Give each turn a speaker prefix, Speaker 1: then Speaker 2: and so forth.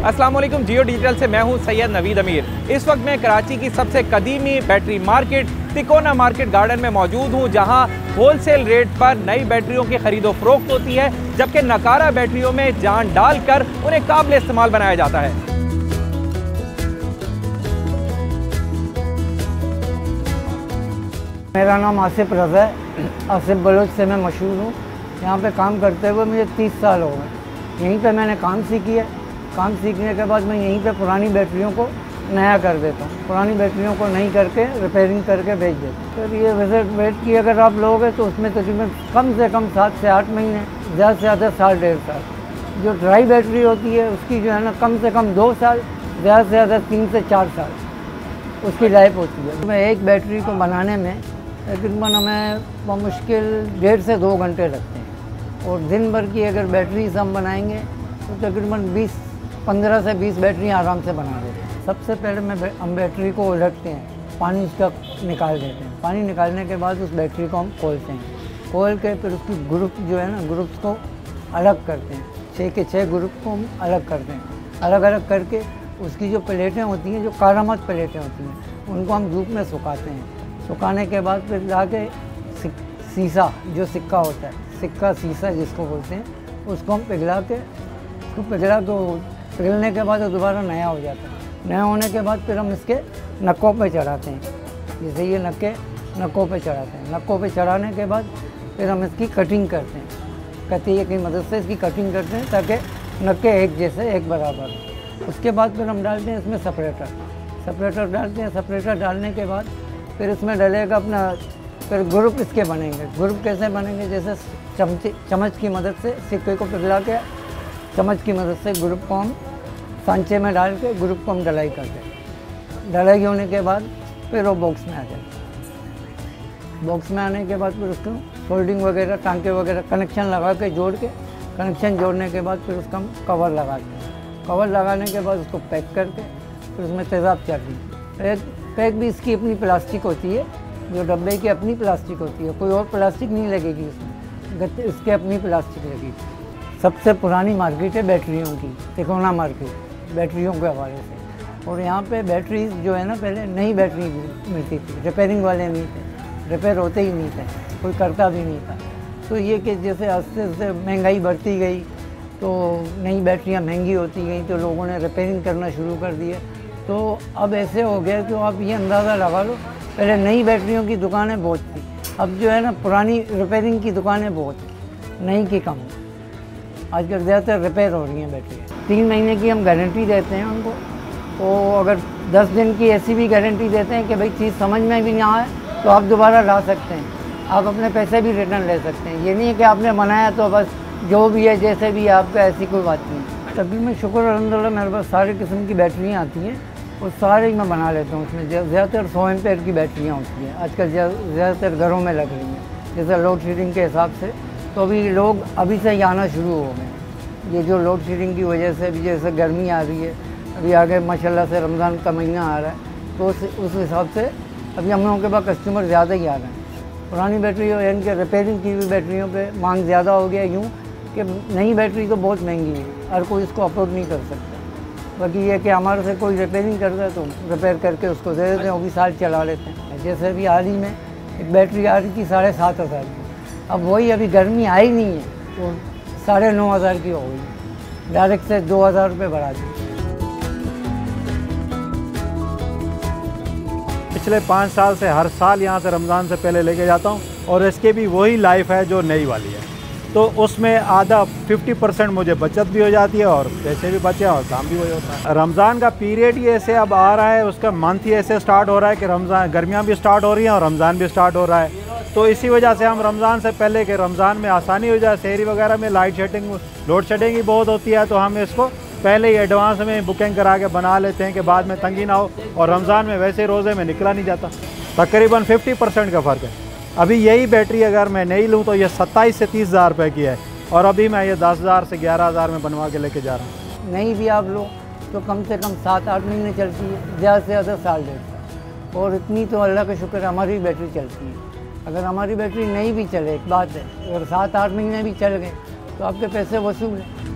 Speaker 1: अस्सलाम वालेकुम, जियो डिजिटल से मैं हूं सैयद नवीद अमीर। इस वक्त मैं कराची की सबसे कदीमी बैटरी मार्केट तिकोना मार्केट गार्डन में मौजूद हूं, जहां होलसेल रेट पर नई बैटरियों की खरीदो फरोख्त होती है, जबकि नकारा बैटरियों में जान डालकर उन्हें काबिल इस्तेमाल बनाया जाता है।
Speaker 2: मेरा नाम आसिफ रज़ा है। आसिफ बलोच से मैं मशहूर हूँ। यहाँ पे काम करते हुए मुझे 30 साल हो गए। यहीं पे मैंने काम सीखी है। काम सीखने के बाद मैं यहीं पे पुरानी बैटरियों को नया कर देता हूँ। पुरानी बैटरियों को नई करके रिपेयरिंग करके बेच देता हूँ। तो ये वेट की अगर आप लोगे तो उसमें तकरीबन कम से कम 7 से 8 महीने, ज़्यादा से ज़्यादा साल 1.5 साल। जो ड्राई बैटरी होती है उसकी जो है ना कम से कम 2 साल, ज़्यादा से ज़्यादा 3 से 4 साल उसकी लाइफ होती है। मैं एक बैटरी को बनाने में तकरीबन हमें मुश्किल 1.5 से 2 घंटे लगते हैं, और दिन भर की अगर बैटरीज हम बनाएंगे तो तकरीबन 15 से 20 बैटरियाँ आराम से बना देते हैं। सबसे पहले हम बैटरी को उलटते हैं, पानी उसका निकाल देते हैं। पानी निकालने के बाद उस बैटरी को हम खोलते हैं। खोल के फिर उसकी ग्रुप जो है ना, ग्रुप्स को अलग करते हैं। 6 के 6 ग्रुप को हम अलग करते हैं। अलग अलग करके उसकी जो प्लेटें होती हैं, जो कारामत प्लेटें होती हैं, उनको हम धूप में सुखाते हैं। सुखाने के बाद फिर लाके सीसा, जो सिक्का होता है, सिक्का सीसा जिसको बोलते हैं, उसको हम पिघला के पिघलने के बाद वो दोबारा नया हो जाता है। नया होने के बाद फिर हम इसके नक्कों पे चढ़ाते हैं। जैसे ये नक्कों पे चढ़ाते हैं। नक्कों पे चढ़ाने के बाद फिर हम इसकी कटिंग करते हैं। कतीये की मदद से इसकी कटिंग करते हैं ताकि नक्के एक जैसे, एक बराबर हो। उसके बाद फिर हम डालते हैं इसमें सेपरेटर डालते हैं। सेपरेटर डालने के बाद फिर इसमें डलेगा अपना, फिर ग्रुप इसके बनेंगे। ग्रुप कैसे बनेंगे? जैसे चम्मच की मदद से सिक्के को पिघला के चम्मच की मदद से ग्रुप को हम सांचे में डाल के ग्रुप को हम ढलाई करते हैं। ढलाई होने के बाद फिर वो बॉक्स में आ जाए। बॉक्स में आने के बाद फिर उसको सोल्डिंग वगैरह, टांके वगैरह कनेक्शन लगा के कनेक्शन जोड़ने के बाद फिर उसका हम कवर लगाते हैं। कवर लगाने के बाद उसको पैक करके फिर उसमें तेज़ाब चढ़ती। पैक भी इसकी अपनी प्लास्टिक होती है, जो डब्बे की अपनी प्लास्टिक होती है, कोई और प्लास्टिक नहीं लगेगी इसमें, इसके अपनी प्लास्टिक लगेगी। सबसे पुरानी मार्केट है बैटरियों की, तिकोना मार्केट, बैटरियों के हवाले से। और यहाँ पे बैटरीज जो है ना, पहले नई बैटरी मिलती थी, रिपेयरिंग वाले नहीं थे, रिपेयर होते ही नहीं थे, कोई करता भी नहीं था। तो ये कि जैसे आस्ते आस्ते महंगाई बढ़ती गई तो नई बैटरियाँ महंगी होती गई, तो लोगों ने रिपेयरिंग करना शुरू कर दिए। तो अब ऐसे हो गया कि आप ये अंदाज़ा लगा लो, पहले नई बैटरियों की दुकानें बहुत थी, अब जो है ना पुरानी रिपेयरिंग की दुकानें बहुत, नई की कम। आजकल ज़्यादातर रिपेयर हो रही हैं बैटरी। 3 महीने की हम गारंटी देते हैं उनको। तो अगर 10 दिन की ऐसी भी गारंटी देते हैं कि भाई चीज़ समझ में भी ना आए तो आप दोबारा ला सकते हैं, आप अपने पैसे भी रिटर्न ले सकते हैं। ये नहीं है कि आपने बनाया तो बस जो भी है जैसे भी आपका, ऐसी कोई बात नहीं। तभी मैं शुक्र अल्हम्दुलिल्लाह, मेरे पास सारे किस्म की बैटरियाँ आती हैं और सारे ही मैं बना लेता हूँ। उसमें ज़्यादातर 100 एम्पेयर की बैटरियाँ होती हैं, आजकल ज़्यादातर घरों में लग रही हैं। जैसे लोड शेडिंग के हिसाब से तो अभी लोग अभी से ही आना शुरू हो गए। ये जो लोड शेडिंग की वजह से अभी जैसे गर्मी आ रही है, अभी आगे माशाल्लाह से रमज़ान का महीना आ रहा है, तो उस हिसाब से अभी हम लोगों के पास कस्टमर ज़्यादा ही आ रहे हैं। पुरानी बैटरी और इनके रिपेयरिंग की हुई बैटरियों पे मांग ज़्यादा हो गया, यूँ कि नई बैटरी तो बहुत महंगी है, हर कोई इसको अफोर्ड नहीं कर सकता। बाकी ये कि हमारे से कोई रिपेयरिंग करता है तो रिपेयर करके उसको दे देते हैं, वो भी साल चला लेते हैं। जैसे अभी हाल ही में एक बैटरी आ रही थी 7,500 की, अब वही अभी गर्मी आई नहीं है तो 9,500 की हो गई, डायरेक्ट से 2,000 रुपये बढ़ा दी।
Speaker 3: पिछले 5 साल से हर साल यहाँ से रमज़ान से पहले लेके जाता हूँ, और इसके भी वही लाइफ है जो नई वाली है। तो उसमें आधा 50% मुझे बचत भी हो जाती है और पैसे भी बचे और काम भी वही होता है। रमज़ान का पीरियड ही ऐसे अब आ रहा है, उसका मंथ ही ऐसे स्टार्ट हो रहा है कि रमज़ान, गर्मियाँ भी स्टार्ट हो रही हैं और रमज़ान भी स्टार्ट हो रहा है। तो इसी वजह से हम रमज़ान से पहले के रमज़ान में आसानी हो जाए, शहरी वगैरह में लोड शेडिंग ही बहुत होती है, तो हम इसको पहले ही एडवांस में बुकिंग करा के बना लेते हैं कि बाद में तंगी ना हो। और रमज़ान में वैसे रोज़े में निकला नहीं जाता, तकरीबन 50% का फ़र्क है। अभी यही बैटरी अगर मैं नहीं लूँ तो ये 27 से 30,000 रुपये की है, और अभी मैं ये 10,000 से 11,000 में बनवा के लेके जा रहा हूँ।
Speaker 2: नहीं भी आप लो तो कम से कम 7-8 महीने चलती है, ज़्यादा से ज़्यादा साल 1.5 साल। और इतनी तो अल्लाह का शुक्र हमारी बैटरी चलती है। अगर हमारी बैटरी नहीं भी चले, एक बात है, अगर 7-8 महीने भी चल गए तो आपके पैसे वसूल हैं।